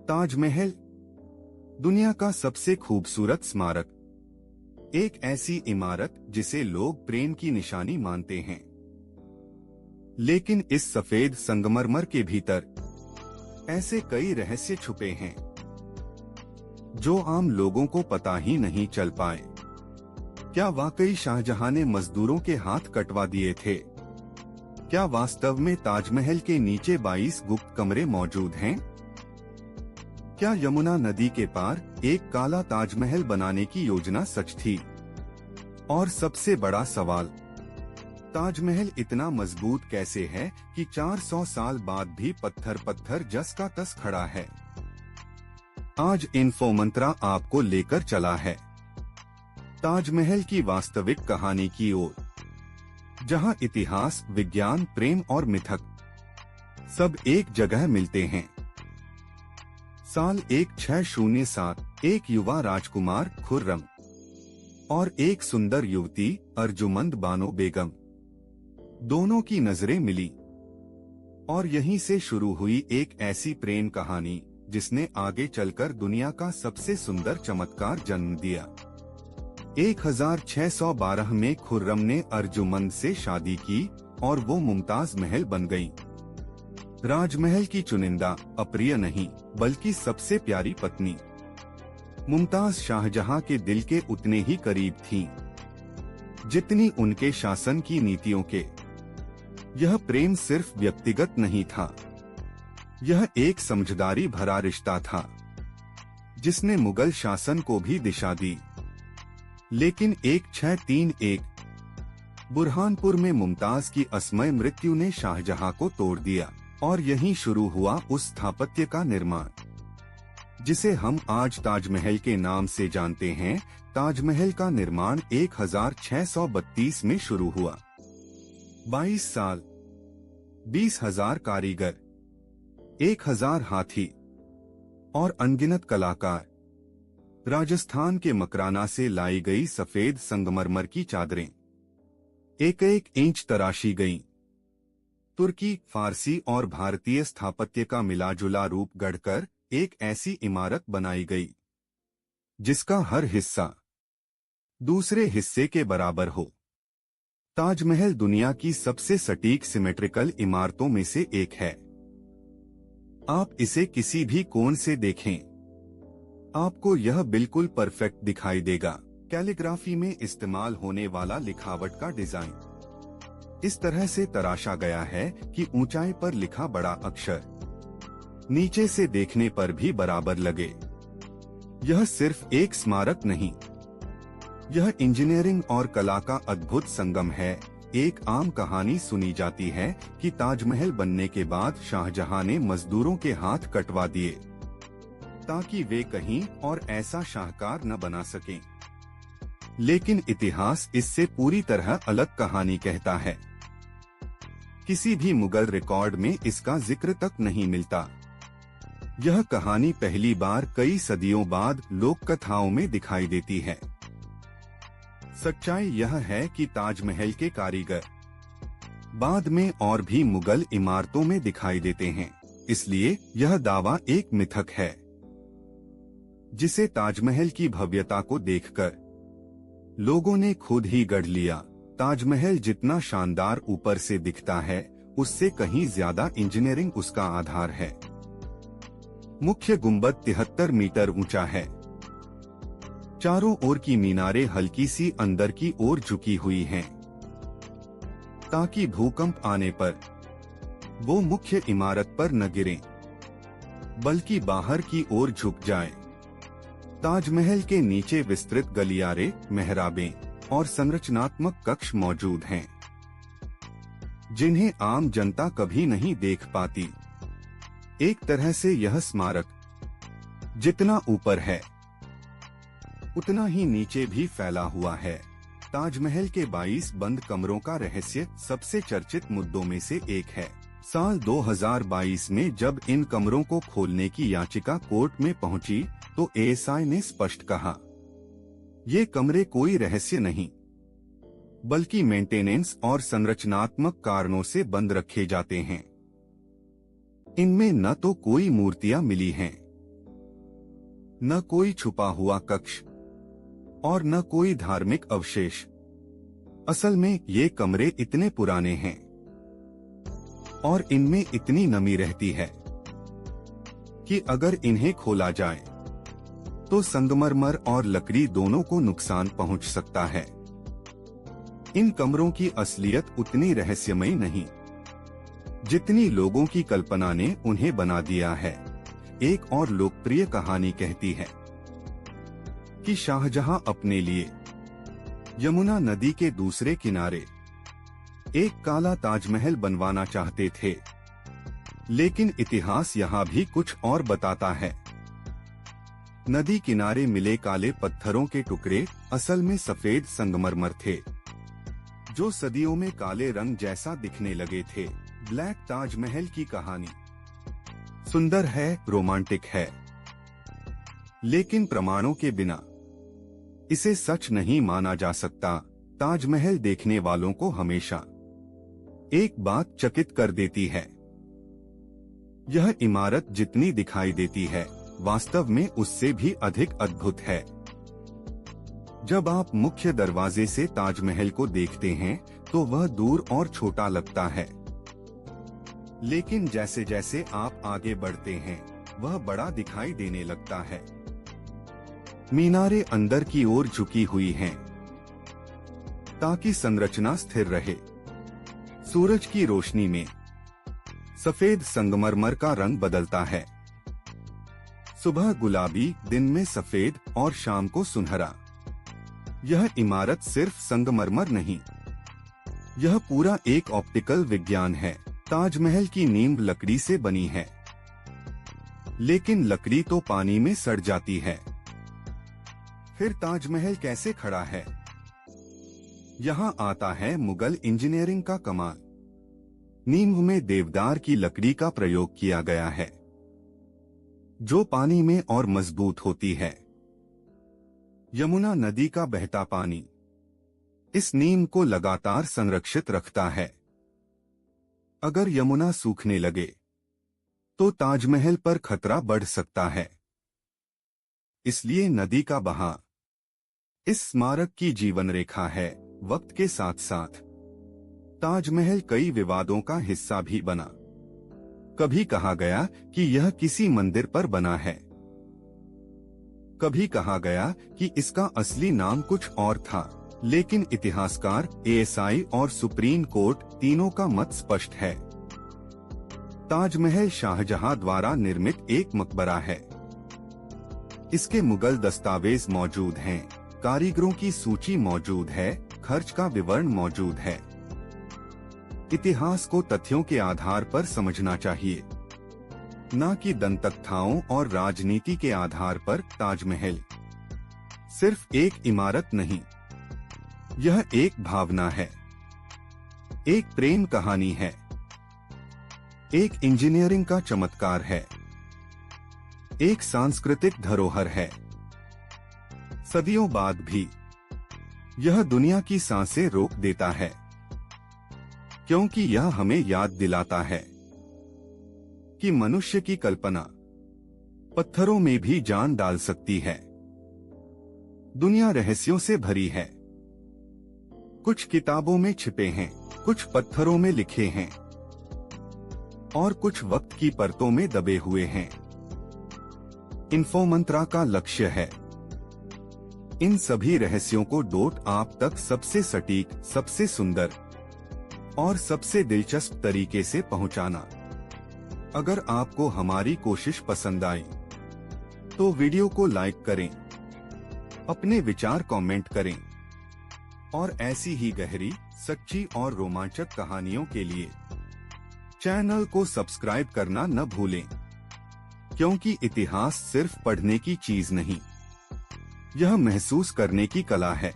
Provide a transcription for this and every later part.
ताजमहल दुनिया का सबसे खूबसूरत स्मारक, एक ऐसी इमारत जिसे लोग प्रेम की निशानी मानते हैं। लेकिन इस सफेद संगमरमर के भीतर ऐसे कई रहस्य छुपे हैं जो आम लोगों को पता ही नहीं चल पाए। क्या वाकई शाहजहां ने मजदूरों के हाथ कटवा दिए थे? क्या वास्तव में ताजमहल के नीचे 22 गुप्त कमरे मौजूद हैं? क्या यमुना नदी के पार एक काला ताजमहल बनाने की योजना सच थी? और सबसे बड़ा सवाल, ताजमहल इतना मजबूत कैसे है कि 400 साल बाद भी पत्थर जस का तस खड़ा है? आज इन्फो मंत्रा आपको लेकर चला है ताजमहल की वास्तविक कहानी की ओर, जहां इतिहास, विज्ञान, प्रेम और मिथक सब एक जगह मिलते हैं। साल 1607, एक युवा राजकुमार खुर्रम और एक सुंदर युवती अर्जुमंद बानो बेगम, दोनों की नजरें मिली और यहीं से शुरू हुई एक ऐसी प्रेम कहानी जिसने आगे चलकर दुनिया का सबसे सुंदर चमत्कार जन्म दिया। 1612 में खुर्रम ने अर्जुमंद से शादी की और वो मुमताज महल बन गईं। राजमहल की चुनिंदा, अप्रिय नहीं बल्कि सबसे प्यारी पत्नी मुमताज शाहजहां के दिल के उतने ही करीब थीं जितनी उनके शासन की नीतियों के। यह प्रेम सिर्फ व्यक्तिगत नहीं था, यह एक समझदारी भरा रिश्ता था जिसने मुगल शासन को भी दिशा दी। लेकिन 1631 बुरहानपुर में मुमताज की असमय मृत्यु ने शाहजहां को तोड़ दिया और यहीं शुरू हुआ उस स्थापत्य का निर्माण जिसे हम आज ताजमहल के नाम से जानते हैं। ताजमहल का निर्माण 1632 में शुरू हुआ। 22 साल, 20,000 कारीगर, 1,000 हाथी और अनगिनत कलाकार, राजस्थान के मकराना से लाई गई सफेद संगमरमर की चादरें एक इंच तराशी गईं। तुर्की, फारसी और भारतीय स्थापत्य का मिलाजुला रूप गढ़कर एक ऐसी इमारत बनाई गई जिसका हर हिस्सा दूसरे हिस्से के बराबर हो। ताजमहल दुनिया की सबसे सटीक सिमेट्रिकल इमारतों में से एक है। आप इसे किसी भी कोण से देखें, आपको यह बिल्कुल परफेक्ट दिखाई देगा। कैलीग्राफी में इस्तेमाल होने वाला लिखावट का डिजाइन इस तरह से तराशा गया है कि ऊंचाई पर लिखा बड़ा अक्षर नीचे से देखने पर भी बराबर लगे। यह सिर्फ एक स्मारक नहीं, यह इंजीनियरिंग और कला का अद्भुत संगम है। एक आम कहानी सुनी जाती है कि ताजमहल बनने के बाद शाहजहां ने मजदूरों के हाथ कटवा दिए ताकि वे कहीं और ऐसा शाहकार न बना सकें। लेकिन इतिहास इससे पूरी तरह अलग कहानी कहता है। किसी भी मुगल रिकॉर्ड में इसका जिक्र तक नहीं मिलता। यह कहानी पहली बार कई सदियों बाद लोक कथाओं में दिखाई देती है। सच्चाई यह है कि ताजमहल के कारीगर बाद में और भी मुगल इमारतों में दिखाई देते हैं, इसलिए यह दावा एक मिथक है जिसे ताजमहल की भव्यता को देखकर लोगों ने खुद ही गढ़ लिया। ताजमहल जितना शानदार ऊपर से दिखता है, उससे कहीं ज्यादा इंजीनियरिंग उसका आधार है। मुख्य गुंबद 73 मीटर ऊंचा है। चारों ओर की मीनारें हल्की सी अंदर की ओर झुकी हुई हैं, ताकि भूकंप आने पर वो मुख्य इमारत पर न गिरें, बल्कि बाहर की ओर झुक जाए। ताजमहल के नीचे विस्तृत गलियारे, मेहराबें और संरचनात्मक कक्ष मौजूद हैं, जिन्हें आम जनता कभी नहीं देख पाती। एक तरह से यह स्मारक जितना ऊपर है उतना ही नीचे भी फैला हुआ है। ताजमहल के 22 बंद कमरों का रहस्य सबसे चर्चित मुद्दों में से एक है। साल 2022 में जब इन कमरों को खोलने की याचिका कोर्ट में पहुंची, तो एएसआई ने स्पष्ट कहा, ये कमरे कोई रहस्य नहीं, बल्कि मेंटेनेंस और संरचनात्मक कारणों से बंद रखे जाते हैं। इनमें न तो कोई मूर्तियां मिली हैं न कोई छुपा हुआ कक्ष और न कोई धार्मिक अवशेष। असल में ये कमरे इतने पुराने हैं और इनमें इतनी नमी रहती है कि अगर इन्हें खोला जाए तो संगमरमर और लकड़ी दोनों को नुकसान पहुंच सकता है। इन कमरों की असलियत उतनी रहस्यमयी नहीं जितनी लोगों की कल्पना ने उन्हें बना दिया है। एक और लोकप्रिय कहानी कहती है कि शाहजहां अपने लिए यमुना नदी के दूसरे किनारे एक काला ताजमहल बनवाना चाहते थे, लेकिन इतिहास यहाँ भी कुछ और बताता है। नदी किनारे मिले काले पत्थरों के टुकड़े असल में सफेद संगमरमर थे, जो सदियों में काले रंग जैसा दिखने लगे थे। ब्लैक ताजमहल की कहानी सुंदर है, रोमांटिक है, लेकिन प्रमाणों के बिना इसे सच नहीं माना जा सकता। ताजमहल देखने वालों को हमेशा एक बात चकित कर देती है। यह इमारत जितनी दिखाई देती है, वास्तव में उससे भी अधिक अद्भुत है। जब आप मुख्य दरवाजे से ताजमहल को देखते हैं तो वह दूर और छोटा लगता है, लेकिन जैसे जैसे आप आगे बढ़ते हैं वह बड़ा दिखाई देने लगता है। मीनारें अंदर की ओर झुकी हुई हैं ताकि संरचना स्थिर रहे। सूरज की रोशनी में सफेद संगमरमर का रंग बदलता है, सुबह गुलाबी, दिन में सफेद और शाम को सुनहरा। यह इमारत सिर्फ संगमरमर नहीं, यह पूरा एक ऑप्टिकल विज्ञान है। ताजमहल की नींव लकड़ी से बनी है, लेकिन लकड़ी तो पानी में सड़ जाती है। फिर ताजमहल कैसे खड़ा है? यहाँ आता है मुगल इंजीनियरिंग का कमाल। नींव में देवदार की लकड़ी का प्रयोग किया गया है, जो पानी में और मजबूत होती है। यमुना नदी का बहता पानी इस नींव को लगातार संरक्षित रखता है। अगर यमुना सूखने लगे तो ताजमहल पर खतरा बढ़ सकता है। इसलिए नदी का बहाव इस स्मारक की जीवन रेखा है। वक्त के साथ साथ ताजमहल कई विवादों का हिस्सा भी बना। कभी कहा गया कि यह किसी मंदिर पर बना है, कभी कहा गया कि इसका असली नाम कुछ और था, लेकिन इतिहासकार, एएसआई और सुप्रीम कोर्ट तीनों का मत स्पष्ट है। ताजमहल शाहजहां द्वारा निर्मित एक मकबरा है। इसके मुगल दस्तावेज मौजूद हैं, कारीगरों की सूची मौजूद है, खर्च का विवरण मौजूद है। इतिहास को तथ्यों के आधार पर समझना चाहिए, न कि दंतकथाओं और राजनीति के आधार पर। ताजमहल सिर्फ एक इमारत नहीं, यह एक भावना है, एक प्रेम कहानी है, एक इंजीनियरिंग का चमत्कार है, एक सांस्कृतिक धरोहर है। सदियों बाद भी यह दुनिया की सांसें रोक देता है, क्योंकि यह हमें याद दिलाता है कि मनुष्य की कल्पना पत्थरों में भी जान डाल सकती है। दुनिया रहस्यों से भरी है। कुछ किताबों में छिपे हैं, कुछ पत्थरों में लिखे हैं और कुछ वक्त की परतों में दबे हुए हैं। इन्फोमंत्रा का लक्ष्य है इन सभी रहस्यों को डॉट आप तक सबसे सटीक, सबसे सुंदर और सबसे दिलचस्प तरीके से पहुंचाना। अगर आपको हमारी कोशिश पसंद आई तो वीडियो को लाइक करें, अपने विचार कमेंट करें और ऐसी ही गहरी, सच्ची और रोमांचक कहानियों के लिए चैनल को सब्सक्राइब करना न भूलें, क्योंकि इतिहास सिर्फ पढ़ने की चीज नहीं, यह महसूस करने की कला है।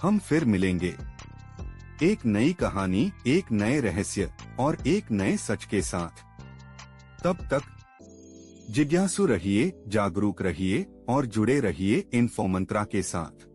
हम फिर मिलेंगे एक नई कहानी, एक नए रहस्य और एक नए सच के साथ। तब तक जिज्ञासु रहिए, जागरूक रहिए और जुड़े रहिए इन्फोमंत्रा के साथ।